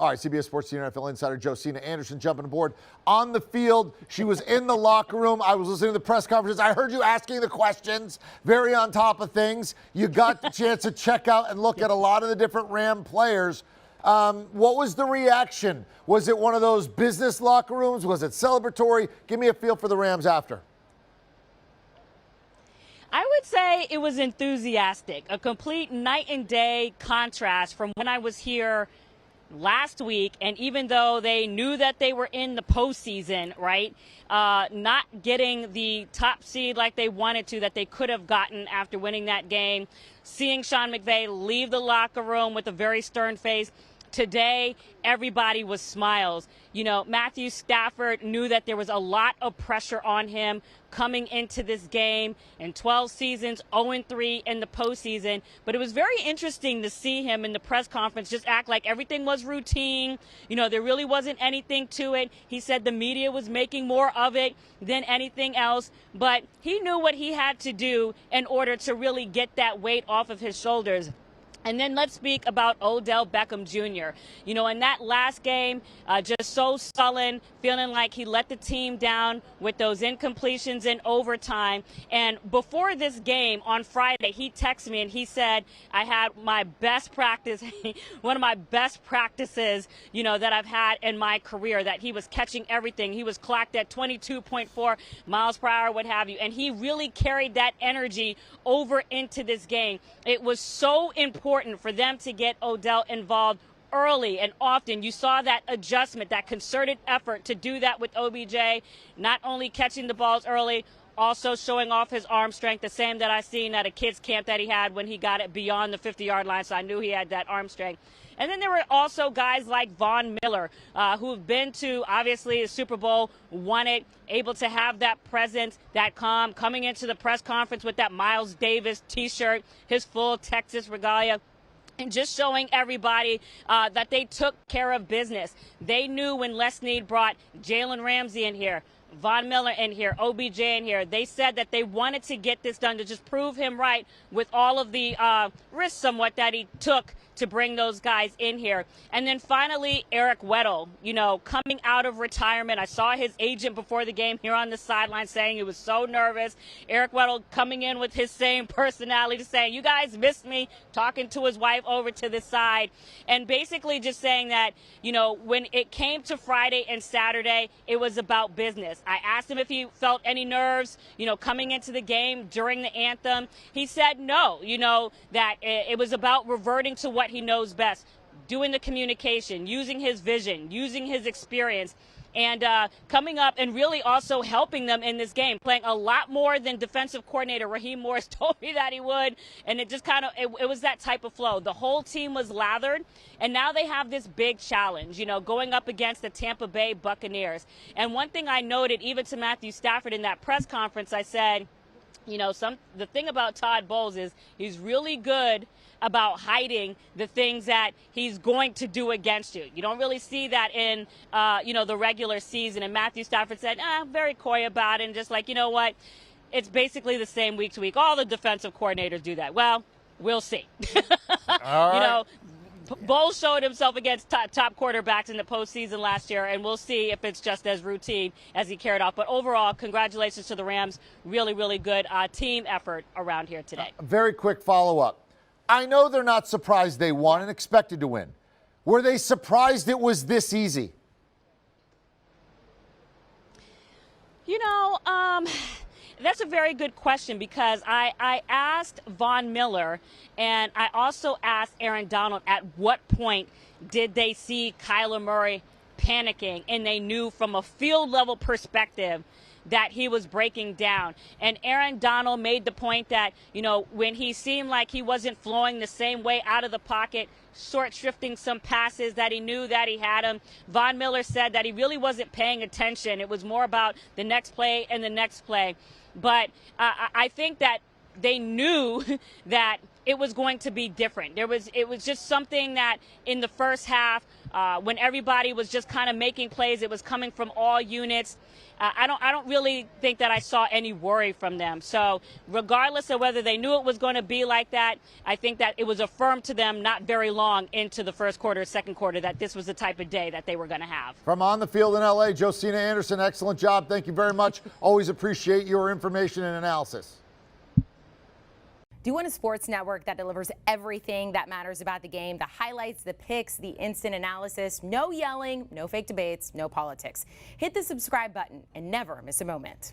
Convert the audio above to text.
All right, CBS Sports Senior NFL insider Josina Anderson jumping aboard on the field. She was in the locker room. I was listening to the press conferences. I heard you asking the questions, very on top of things. You got the chance to check out and look at a lot of the different Ram players. What was the reaction? Was it one of those business locker rooms? Was it celebratory? Give me a feel for the Rams after. I would say it was enthusiastic, a complete night and day contrast from when I was here last week. And even though they knew that they were in the postseason, right, not getting the top seed like they wanted to, that they could have gotten after winning that game, seeing Sean McVay leave the locker room with a very stern face. Today, everybody was smiles. You know, Matthew Stafford knew that there was a lot of pressure on him coming into this game in 12 seasons, 0-3 in the postseason. But it was very interesting to see him in the press conference just act like everything was routine. You know, there really wasn't anything to it. He said the media was making more of it than anything else. But he knew what he had to do in order to really get that weight off of his shoulders. And then let's speak about Odell Beckham Jr. You know, in that last game, just so sullen, feeling like he let the team down with those incompletions in overtime. And before this game on Friday, he texted me and he said, I had my best practice, one of my best practices, you know, that I've had in my career, that he was catching everything. He was clocked at 22.4 miles per hour, what have you. And he really carried that energy over into this game. It was so important for them to get Odell involved early and often. You saw that adjustment, that concerted effort to do that with OBJ, not only catching the balls early, also showing off his arm strength, the same that I seen at a kids camp that he had when he got it beyond the 50-yard line, so I knew he had that arm strength. And then there were also guys like Von Miller, who've been to, obviously, the Super Bowl, won it, able to have that presence, that calm, coming into the press conference with that Miles Davis T-shirt, his full Texas regalia, and just showing everybody that they took care of business. They knew when Les Snead brought Jalen Ramsey in here, Von Miller in here, OBJ in here, they said that they wanted to get this done to just prove him right with all of the risks somewhat that he took to bring those guys in here. And then finally, Eric Weddle, you know, coming out of retirement. I saw his agent before the game here on the sideline saying he was so nervous. Eric Weddle coming in with his same personality, saying, you guys missed me, talking to his wife over to the side, and basically just saying that, you know, when it came to Friday and Saturday, it was about business. I asked him if he felt any nerves, you know, coming into the game during the anthem. He said no, you know, that it was about reverting to what he knows best, doing the communication, using his vision, using his experience, and coming up and really also helping them in this game, playing a lot more than defensive coordinator Raheem Morris told me that he would. And it just kind of, it was that type of flow. The whole team was lathered, and now they have this big challenge, you know, going up against the Tampa Bay Buccaneers. And one thing I noted, even to Matthew Stafford in that press conference, I said, you know, the thing about Todd Bowles is he's really good about hiding the things that he's going to do against you. You don't really see that in, you know, the regular season. And Matthew Stafford said, very coy about it, and just like, you know what, it's basically the same week to week. All the defensive coordinators do that. Well, we'll see. All right. You know, Bowles showed himself against top quarterbacks in the postseason last year, and we'll see if it's just as routine as he carried off. But overall, congratulations to the Rams. Really, really good team effort around here today. Very quick follow-up. I know they're not surprised they won and expected to win. Were they surprised it was this easy? You know, that's a very good question, because I asked Von Miller, and I also asked Aaron Donald at what point did they see Kyler Murray panicking, and they knew from a field level perspective that he was breaking down. And Aaron Donald made the point that, you know, when he seemed like he wasn't flowing the same way out of the pocket, short shrifting some passes that he knew that he had him, Von Miller said that he really wasn't paying attention. It was more about the next play and the next play. But I think that they knew that it was going to be different. It was just something that in the first half, when everybody was just kind of making plays, it was coming from all units. I don't really think that I saw any worry from them. So regardless of whether they knew it was going to be like that, I think that it was affirmed to them not very long into the first quarter, second quarter, that this was the type of day that they were going to have. From on the field in L.A., Josina Anderson, excellent job. Thank you very much. Always appreciate your information and analysis. Do you want a sports network that delivers everything that matters about the game? The highlights, the picks, the instant analysis, no yelling, no fake debates, no politics. Hit the subscribe button and never miss a moment.